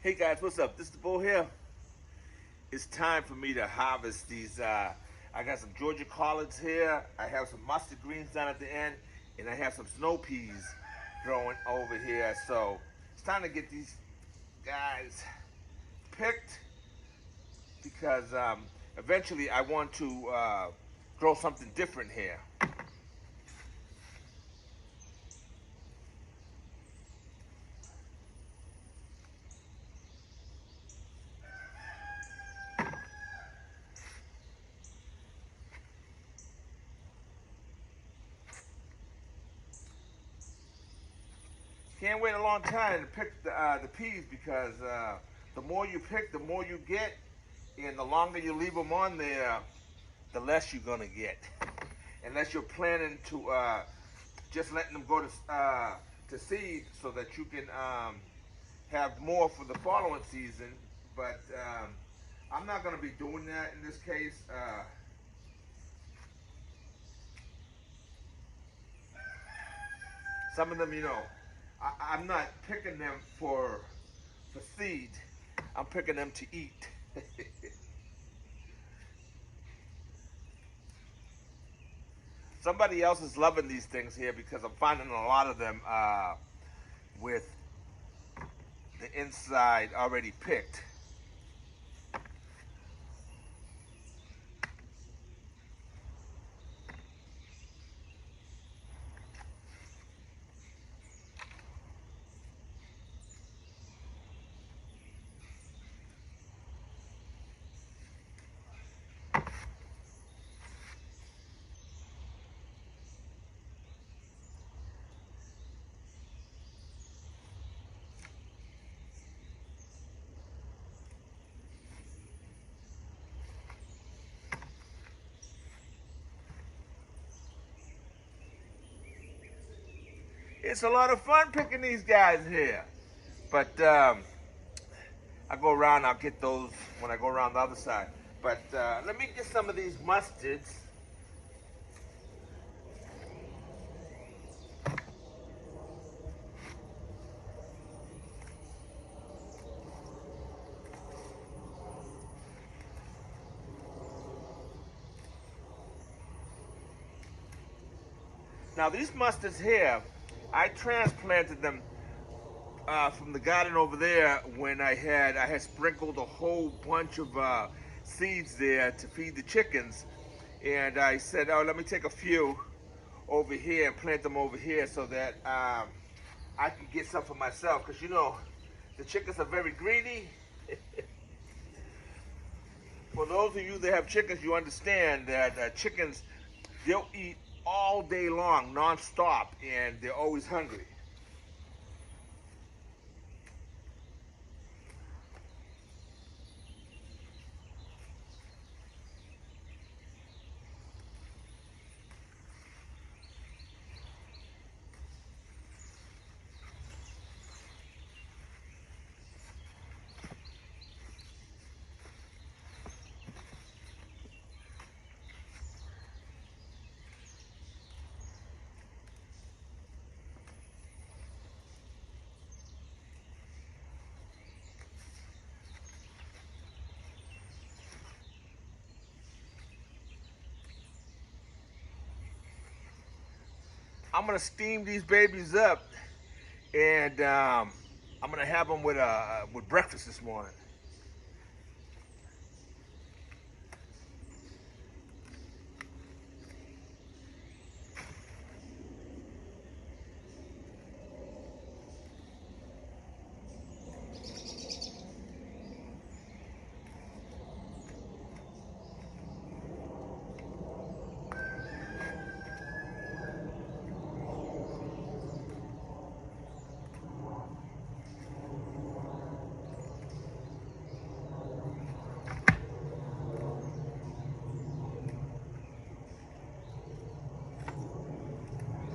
Hey guys, what's up? This is the Bull here. It's time for me to harvest these. I got some Georgia Collards here. I have some mustard greens down at the end, and I have some snow peas growing over here. So it's time to get these guys picked because eventually I want to grow something different here. Can't wait a long time to pick the peas because the more you pick, the more you get, and the longer you leave them on there, the less you're gonna get. Unless you're planning to just letting them go to seed so that you can have more for the following season. But I'm not gonna be doing that in this case. Some of them, I'm not picking them for seed. I'm picking them to eat. Somebody else is loving these things here because I'm finding a lot of them with the inside already picked. It's a lot of fun picking these guys here. But I go around, I'll get those when I go around the other side. But let me get some of these mustards. Now these mustards here, I transplanted them from the garden over there when I had sprinkled a whole bunch of seeds there to feed the chickens, and I said, oh, let me take a few over here and plant them over here so that I can get some for myself, because the chickens are very greedy. For those of you that have chickens, you understand that chickens, they'll eat all day long, non-stop, and they're always hungry. I'm gonna steam these babies up, and I'm gonna have them with breakfast this morning.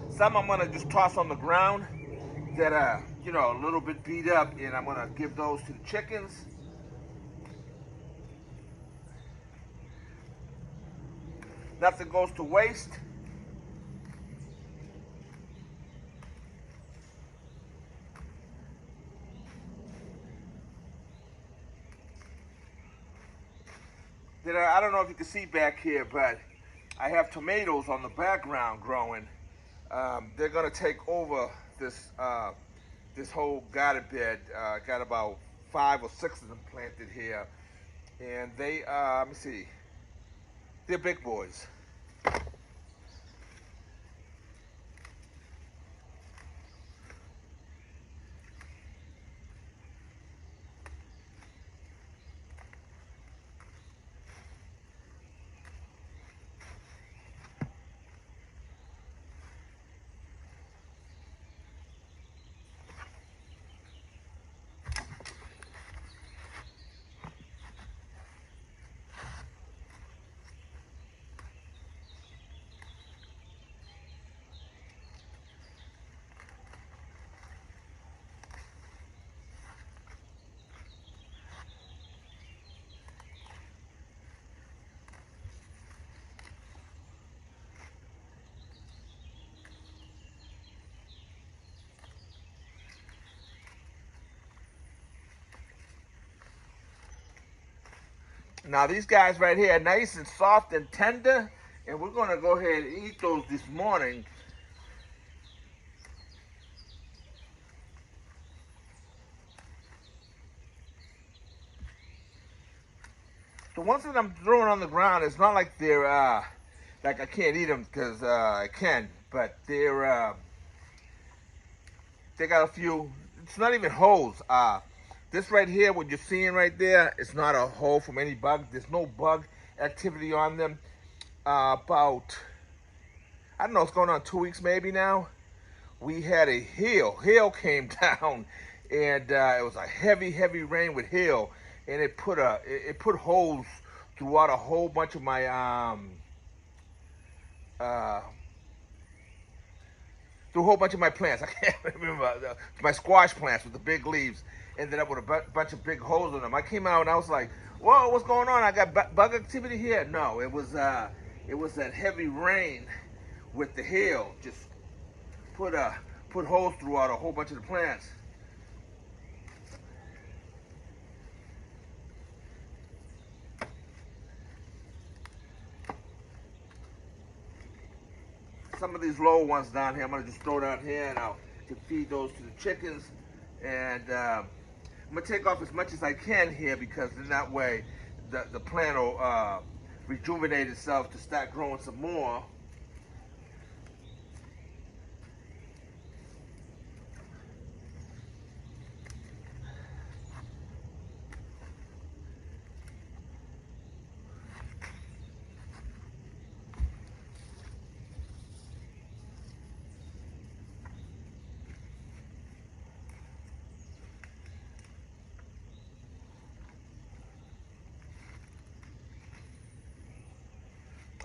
Some I'm gonna just toss on the ground that are, a little bit beat up, and I'm gonna give those to the chickens. Nothing goes to waste. I don't know if you can see back here, but I have tomatoes on the background growing. They're gonna take over this whole garden bed. Got about 5 or 6 of them planted here, and they let me see, they're big boys. Now these guys right here are nice and soft and tender, and we're gonna go ahead and eat those this morning. The ones that I'm throwing on the ground, it's not like they're like I can't eat them because I can, but they got a few. It's not even holes. This right here, what you're seeing right there, it's not a hole from any bug. There's no bug activity on them. About, I don't know, it's going on 2 weeks maybe now. We had a hail. Hail came down, and it was a heavy rain with hail, and it put holes throughout a whole bunch of my uh, through a whole bunch of my plants. I can't remember my squash plants with the big leaves. Ended up with a bunch of big holes in them. I came out and I was like, "Whoa, what's going on? I got bug activity here." No, it was that heavy rain with the hail just put holes throughout a whole bunch of the plants. Some of these lower ones down here, I'm gonna just throw down here, and I'll feed those to the chickens. And I'm gonna take off as much as I can here, because in that way the plant will rejuvenate itself to start growing some more.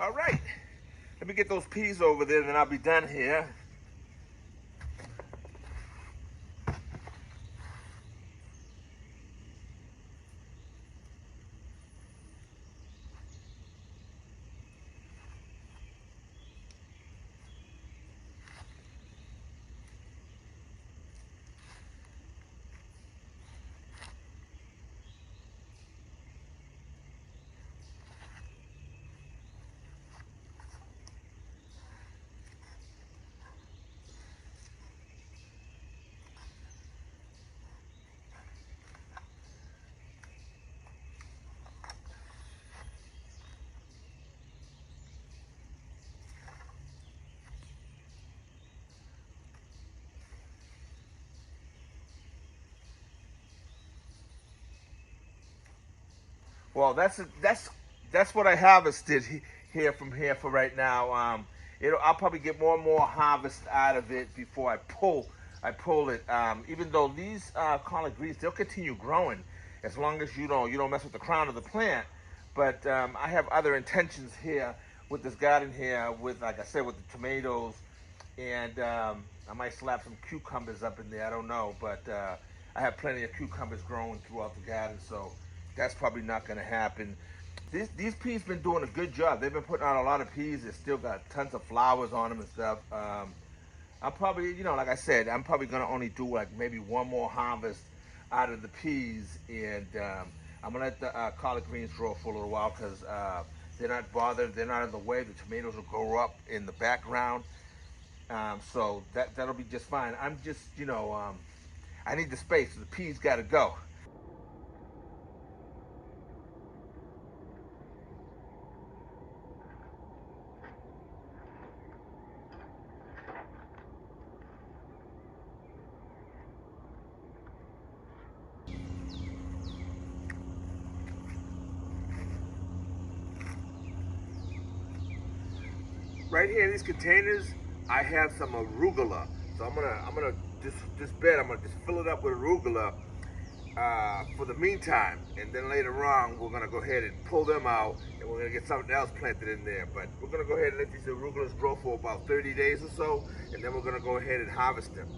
All right, let me get those peas over there, then I'll be done here. Well, that's what I harvested here from here for right now. I'll probably get more and more harvest out of it before I pull it. Even though these collard greens, they'll continue growing as long as you don't mess with the crown of the plant. But I have other intentions here with this garden here, with, like I said, with the tomatoes, and I might slap some cucumbers up in there. I don't know, but I have plenty of cucumbers growing throughout the garden, so that's probably not going to happen. These peas been doing a good job. They've been putting out a lot of peas. They still got tons of flowers on them and stuff. I'm probably, like I said, I'm probably going to only do like maybe one more harvest out of the peas, and I'm gonna let the collard greens grow for a little while because they're not bothered. They're not in the way. The tomatoes will grow up in the background, so that'll be just fine. I'm just, I need the space. So the peas got to go. Right here in these containers, I have some arugula. So I'm gonna this bed, I'm gonna just fill it up with arugula for the meantime, and then later on we're gonna go ahead and pull them out, and we're gonna get something else planted in there. But we're gonna go ahead and let these arugulas grow for about 30 days or so, and then we're gonna go ahead and harvest them.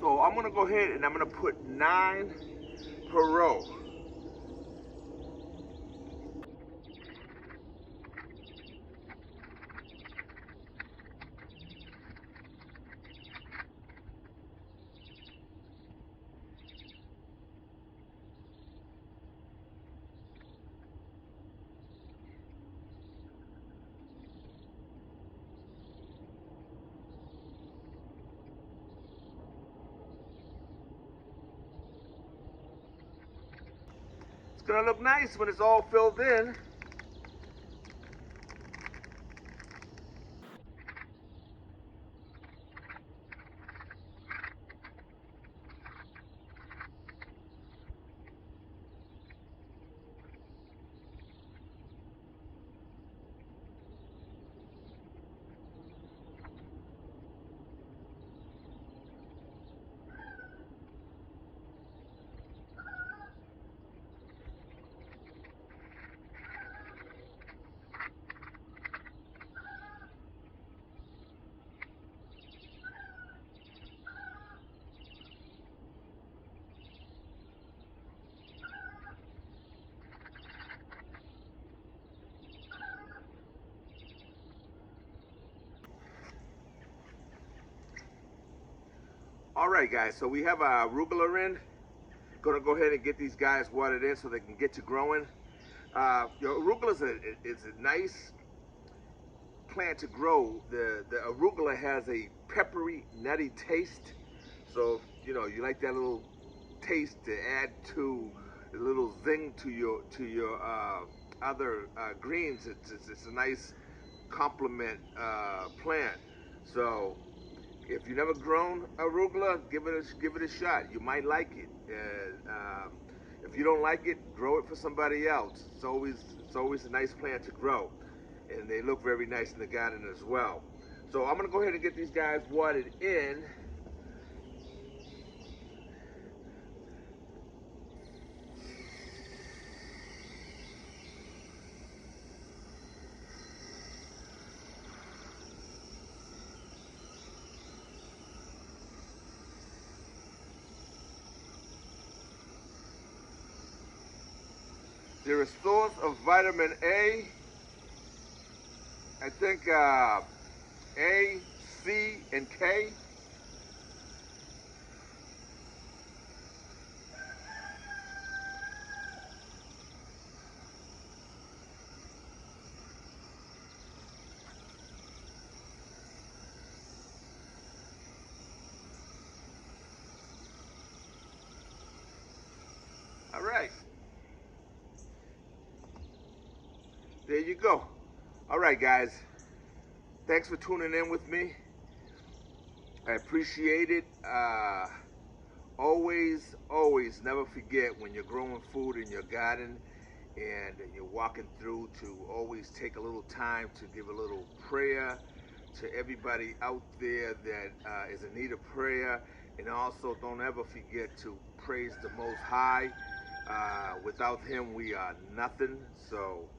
So I'm gonna go ahead and I'm gonna put 9 per row. It's gonna look nice when it's all filled in. All right, guys, so we have our arugula in. Gonna go ahead and get these guys watered in so they can get to growing. Your arugula is a nice plant to grow. The arugula has a peppery, nutty taste. So, you like that little taste to add to a little zing to your other greens. It's a nice complement plant. So if you've never grown arugula, give it a shot. You might like it. If you don't like it, grow it for somebody else. It's always a nice plant to grow, and they look very nice in the garden as well. So I'm gonna go ahead and get these guys watered in. They're a source of vitamin A. I think A, C, and K. All right. There you go. All right, guys. Thanks for tuning in with me. I appreciate it. Always never forget when you're growing food in your garden and you're walking through to always take a little time to give a little prayer to everybody out there that is in need of prayer. And also don't ever forget to praise the Most High. Without him we are nothing. So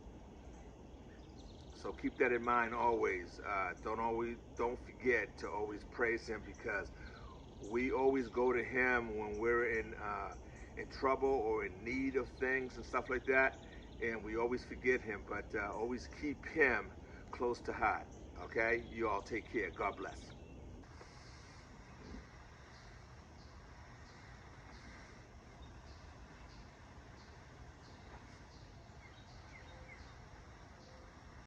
keep that in mind always. Don't forget to always praise him, because we always go to him when we're in trouble or in need of things and stuff like that, and we always forget him. But always keep him close to heart. Okay, you all take care. God bless.